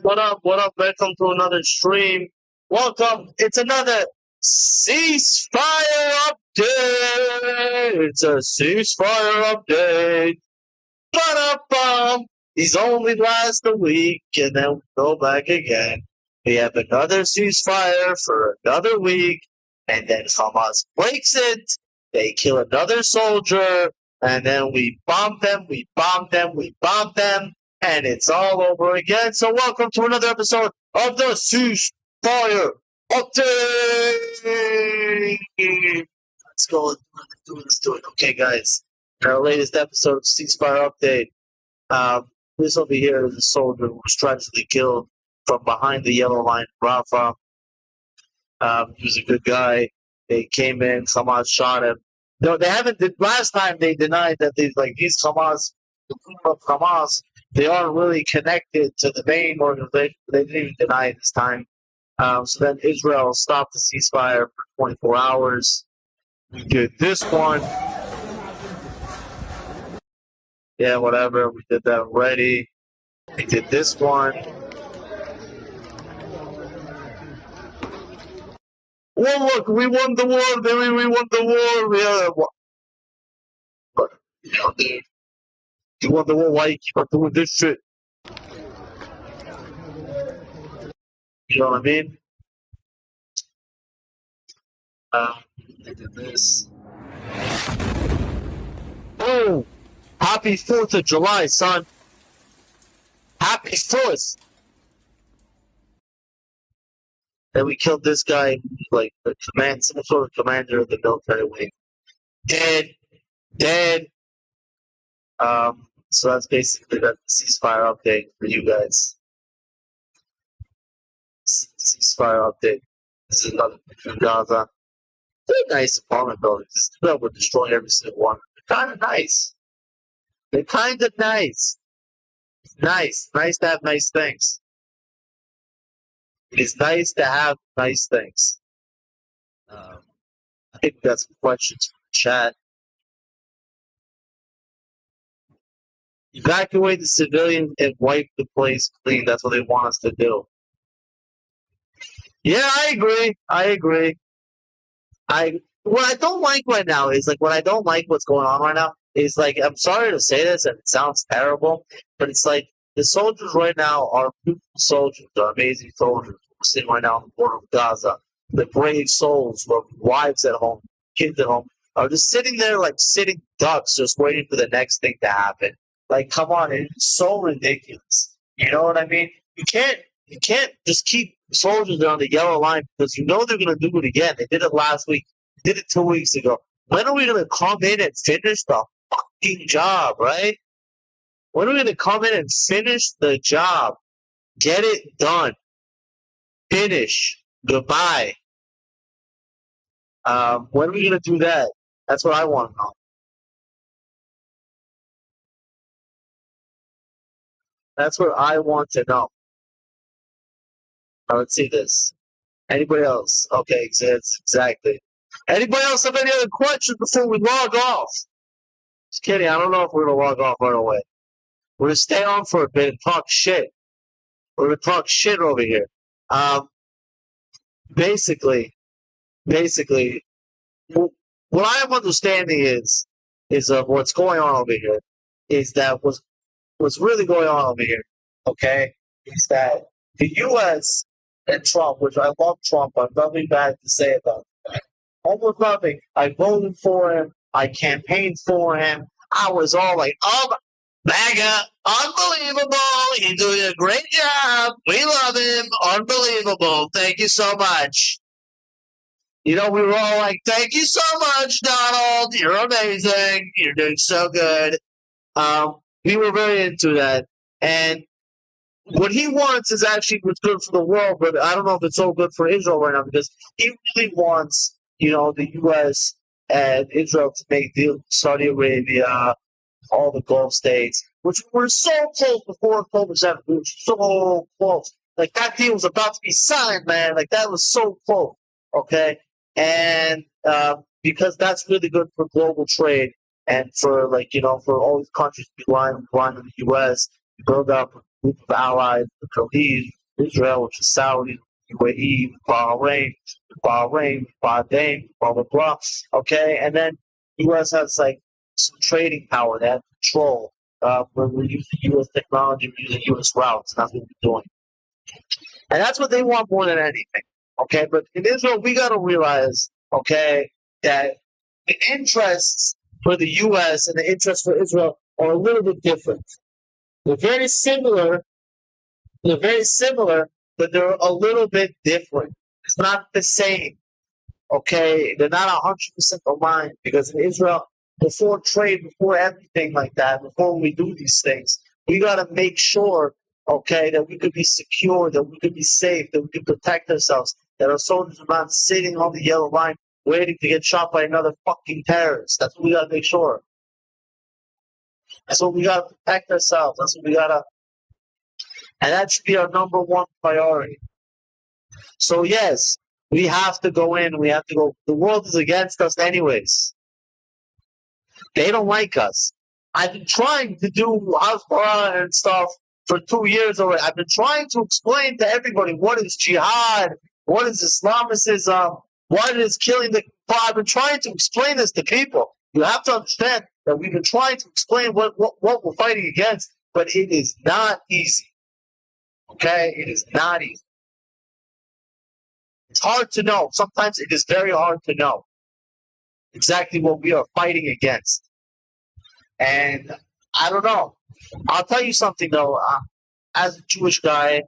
What up? What up? Welcome to another stream. Welcome. It's another ceasefire update. It's a ceasefire update. Ba-da-bum. These only last a week and then we go back again. We have another ceasefire for another week, and then Hamas breaks it. They kill another soldier, and then we bomb them, we bomb them, we bomb them, and it's all over again. So welcome to another episode of the Ceasefire Update. Let's go. Let's do it. Okay, guys. Our latest episode of Ceasefire Update. This over here is a soldier who was tragically killed from behind the yellow line, Rafah. He was a good guy. They came in, Hamas shot him. No, they haven't. Last time they denied that these Hamas, the group of Hamas, they aren't really connected to the main organization. They didn't even deny it this time. So then Israel stopped the ceasefire for 24 hours. We did this one. Yeah, whatever. We did that already. We did this one. Well, look, we won the war, baby. We won the war. Dude, you won the war. Why you keep on doing this shit? You know what I mean? I did this. Oh, happy 4th of July, son. Happy 4th. Then we killed this guy, like the some sort of commander of the military wing. Dead. So that's basically the ceasefire update for you guys. Ceasefire update. This is another picture of Gaza. They're nice apartment buildings. It's too bad we're destroying every single one. They're kind of nice. Nice to have nice things. It's nice to have nice things. I think we got some questions from the chat. Evacuate the civilians and wipe the place clean. That's what they want us to do. Yeah, I agree. What I don't like right now is what I don't like what's going on right now is I'm sorry to say this and it sounds terrible, but it's like the soldiers right now are beautiful soldiers, are amazing soldiers. We're sitting right now on the border of Gaza. The brave souls who have wives at home, kids at home, are just sitting there like sitting ducks, just waiting for the next thing to happen. Come on, it's so ridiculous. You know what I mean? You can't just keep soldiers there on the yellow line because you know they're gonna do it again. They did it last week, did it 2 weeks ago. When are we gonna come in and finish the fucking job, right? When are we gonna come in and finish the job? Get it done. Finish. Goodbye. When are we gonna do that? That's what I want to know. That's what I want to know. Now, let's see this. Anybody else? Okay, exactly. Anybody else have any other questions before we log off? Just kidding. I don't know if we're going to log off right away. We're going to stay on for a bit and talk shit. We're going to talk shit over here. Basically, what I'm understanding is what's going on over here is that what's really going on over here, okay, is that the U.S. and Trump, which I love Trump, I have nothing bad to say about him. Almost nothing. I voted for him. I campaigned for him. I was all like, oh, MAGA, unbelievable. He's doing a great job. We love him. Unbelievable. Thank you so much. You know, we were all like, thank you so much, Donald. You're amazing. You're doing so good. We were very into that. And what he wants is actually what's good for the world, but I don't know if it's so good for Israel right now because he really wants, the U.S. and Israel to make deals with Saudi Arabia, all the Gulf states, which were so close before October 7th. We were so close. That deal was about to be signed, man. That was so close. Okay? And because that's really good for global trade and for, for all these countries to be relying on the U.S., build up group of allies, the Khalid, Israel, which is Saudi, UAE, Bahrain, blah blah blah. Okay, and then U.S. has like some trading power, they have control. We're using U.S. technology, we're using U.S. routes, and that's what we're doing. And that's what they want more than anything. Okay, but in Israel, we got to realize, okay, that the interests for the U.S. and the interests for Israel are a little bit different. They're very similar. They're very similar, but they're a little bit different. It's not the same. Okay, they're not 100% aligned because in Israel, before trade, before everything like that, before we do these things, we got to make sure, okay, that we could be secure, that we could be safe, that we could protect ourselves, that our soldiers are not sitting on the yellow line waiting to get shot by another fucking terrorist. That's what we got to make sure. That's what we got to protect ourselves. That's what we got to, and that should be our number one priority. So yes, we have to go in. We have to go. The world is against us anyways. They don't like us. I've been trying to do Hasbara and stuff for 2 years already. I've been trying to explain to everybody what is jihad, what is Islamicism, what is killing the. I've been trying to explain this to people. You have to understand that we've been trying to explain what we're fighting against, but it is not easy. Okay? It is not easy. It's hard to know. Sometimes it is very hard to know exactly what we are fighting against. And I don't know. I'll tell you something though. As a Jewish guy,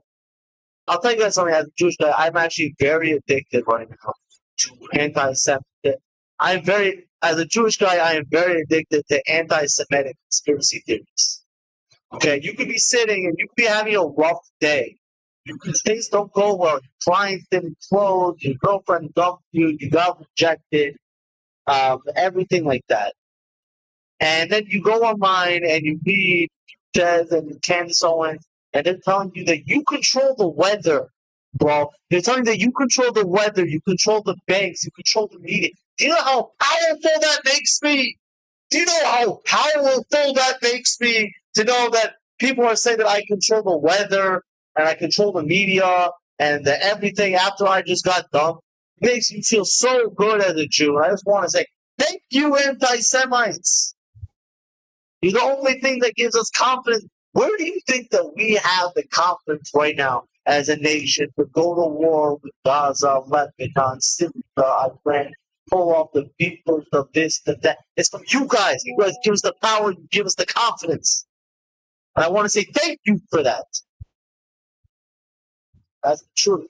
I'll tell you guys something. As a Jewish guy, I'm actually very addicted right now to anti-Semitic. As a Jewish guy, I am very addicted to anti-Semitic conspiracy theories. Okay, you could be sitting and you could be having a rough day. Things don't go well. You're trying thin clothes. Your girlfriend dumped you. You got rejected. Everything like that. And then you go online and you read Jez and Candace Owens, and they're telling you that you control the weather, bro. They're telling you that you control the weather, you control the banks, you control the media. Do you know how powerful that makes me? Do you know how powerful that makes me to know that people are saying that I control the weather and I control the media and that everything after I just got dumped? It makes me feel so good as a Jew. I just want to say, thank you, anti-Semites. You're the only thing that gives us confidence. Where do you think that we have the confidence right now as a nation to go to war with Gaza, Lebanon, Syria, Iran, pull off the peoples of this, that? It's from you guys. You guys give us the power, you give us the confidence. And I want to say thank you for that. That's the truth.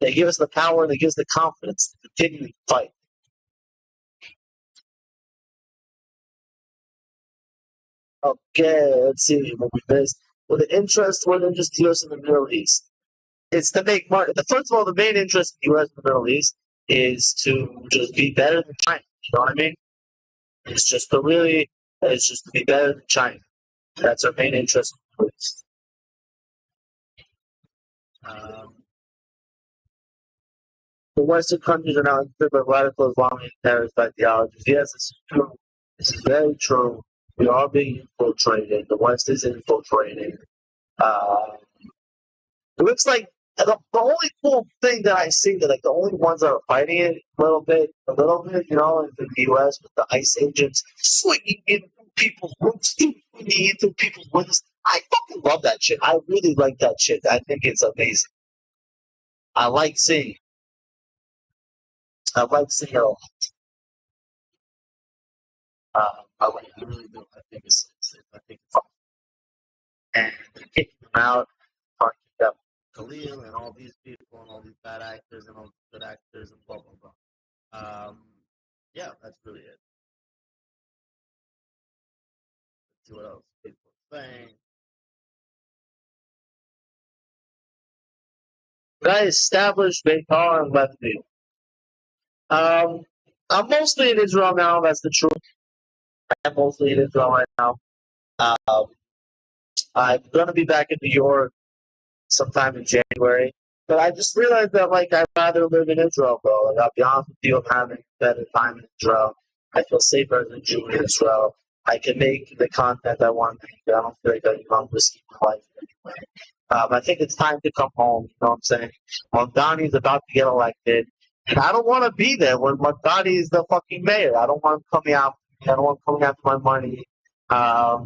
They give us the power, they give us the confidence to continue to fight. Okay, let's see what we missed. Well, the interest of the U.S. in the Middle East. It's to make money. First of all, the main interest of the U.S. in the Middle East is to just be better than China. You know what I mean? It's just to be better than China. That's our main interest in the Middle East. The Western countries are now infiltrated by radical Islamic terrorist ideologies. Yes, this is true. This is very true. We are being infiltrated. The West is infiltrating. It looks like the only cool thing that I see that like the only ones that are fighting it a little bit, you know, is in the U.S. with the ICE agents swinging into people's rooms, swinging into people's windows. I fucking love that shit. I really like that shit. I think it's amazing. I like seeing it. I like seeing it a lot. I really do. I think it's fun. And they're kicking them out, talking about Khalil and all these people and all these bad actors and all these good actors and blah, blah, blah. Yeah, that's really it. Let's see what else people are saying. Did I establish Beitar and Lebanon? I'm mostly in Israel now, that's the truth. I'm mostly in Israel right now. I'm going to be back in New York sometime in January. But I just realized that, like, I'd rather live in Israel, bro. Like, I'll be honest with you, I'm having a better time in Israel. I feel safer as a Jew in Israel. I can make the content I want to make. I don't feel like I'm risking my life anyway. I think it's time to come home. You know what I'm saying? Mamdani's about to get elected, and I don't want to be there when Mamdani is the fucking mayor. I don't want him coming out. I don't want him coming after my money. I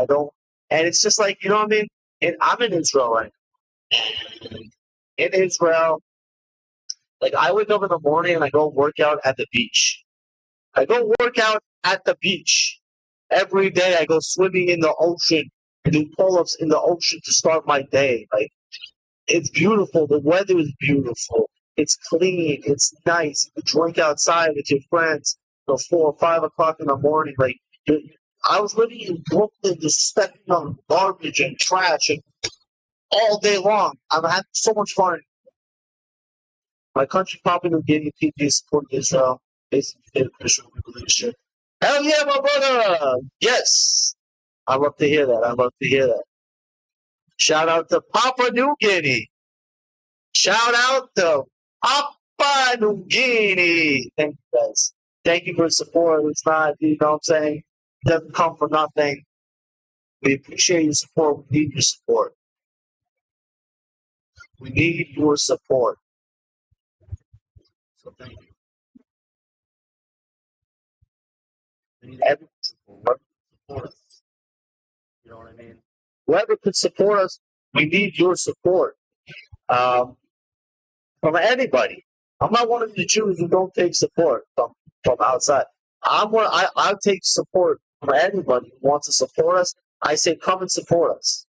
don't, and it's just like, you know what I mean. And I'm in Israel right now. In Israel, like I wake up in the morning and I go work out at the beach. I go work out at the beach every day. I go swimming in the ocean and do pull-ups in the ocean to start my day. Like it's beautiful. The weather is beautiful. It's clean. It's nice. You can drink outside with your friends till 4 or 5 o'clock in the morning. Like I was living in Brooklyn, just stepping on garbage and trash and all day long. I'm having so much fun. My country, Papua New Guinea, PG support Israel, basically official leadership. Hell yeah, my brother! Yes, I love to hear that. I love to hear that. Shout out to Papua New Guinea. Shout out to Papua New Guinea. Thank you guys. Thank you for the support. It's not, you know what I'm saying? It doesn't come from nothing. We appreciate your support. We need your support. We need your support. So thank you. We need everyone's support. Support us. You know what I mean? Whoever could support us, we need your support. From anybody. I'm not one of the Jews who don't take support from outside. I take support from anybody who wants to support us. I say come and support us.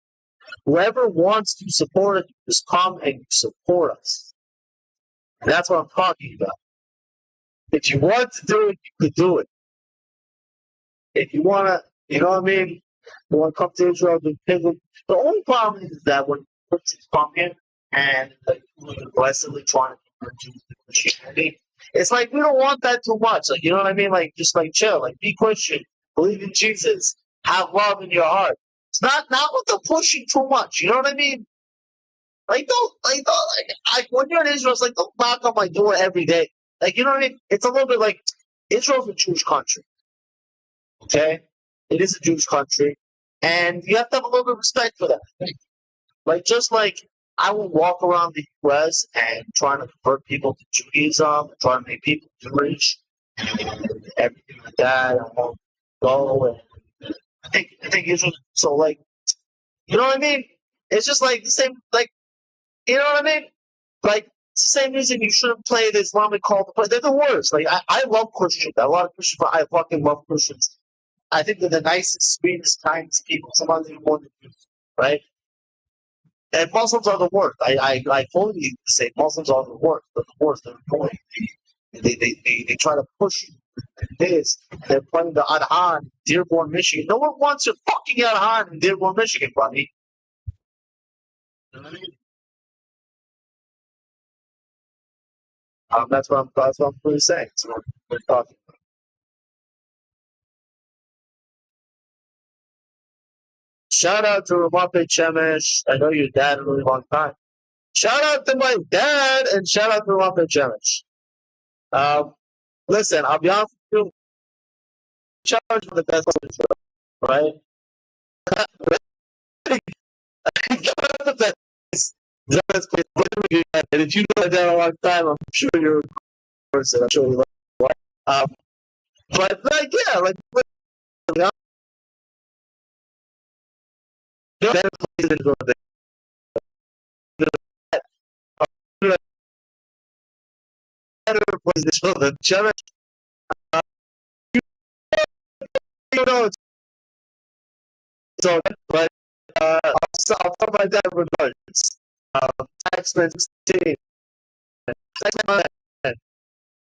Whoever wants to support us, just come and support us. And that's what I'm talking about. If you want to do it, you could do it. If you want to, you know what I mean? You want to come to Israel, do pilgrim. The only problem is that when Christians come in and like aggressively trying to convert Jews to Christianity, it's like we don't want that too much. Like you know what I mean? Like just like chill, like be Christian, believe in Jesus, have love in your heart. It's not with the pushing too much. You know what I mean? Like when you're in Israel, it's like don't knock on my door every day. Like you know what I mean? It's a little bit like Israel's a Jewish country. Okay, it is a Jewish country, and you have to have a little bit of respect for that. Like just like I will walk around the U.S. and trying to convert people to Judaism, trying to make people Jewish, and everything like that. I won't go. And I think Israel. So like, you know what I mean? It's just like the same. Like, you know what I mean? Like it's the same reason you shouldn't play the Islamic call. But they're the worst. Like I love Christians. A lot of Christians. I fucking love Christians. I think they're the nicest, sweetest, kindest people. Some of them more than you, right? And Muslims are the worst. I fully say Muslims are the worst. They're the worst. They're annoying. They try to push you. This. They're playing the Adhan in Dearborn, Michigan. No one wants your fucking Adhan in Dearborn, Michigan, buddy. You know what I mean? That's what I'm really saying. That's what we're talking about. Shout out to Ramape Chemesh. I know your dad a really long time. Shout out to my dad and shout out to Ramape Chemesh. Listen, I'll be honest with you. Challenge for the best right? the best place. And if you know my dad a long time, I'm sure you're a person. I'm sure you love it. But like, yeah, like, you know, better places than go there. Better places than go there. You know, it's all right, but I'll tell my dad regardless. Tax man 16. Tax man.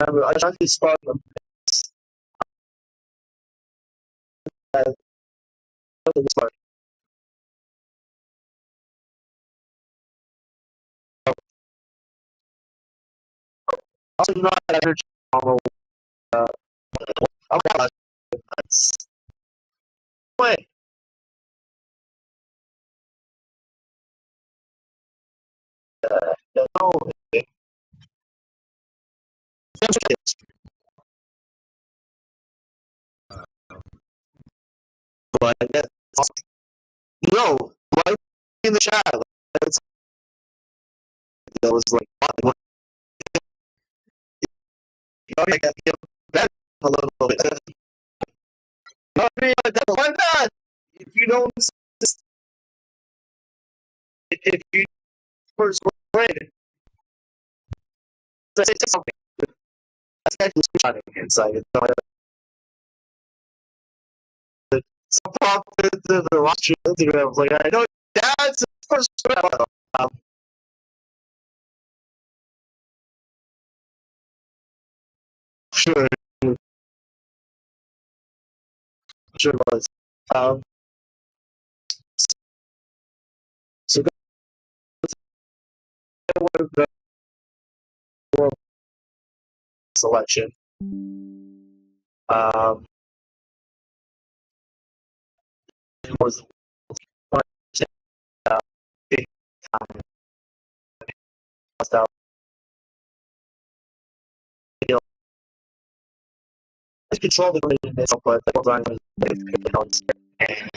I try to spot them. Also, you know, I heard you I'm not way. No, But that's awesome. No, right in the chat. That was like, I got to get back a little bit. I mean, why not? If you don't, if you first grade, say something. That's actually screenshotting inside it. So pop the watch Instagram. I was like, I know that's first grade. Sure, sure it was. So the selection. It was one big time. Style. You know, I control the information itself, but the design is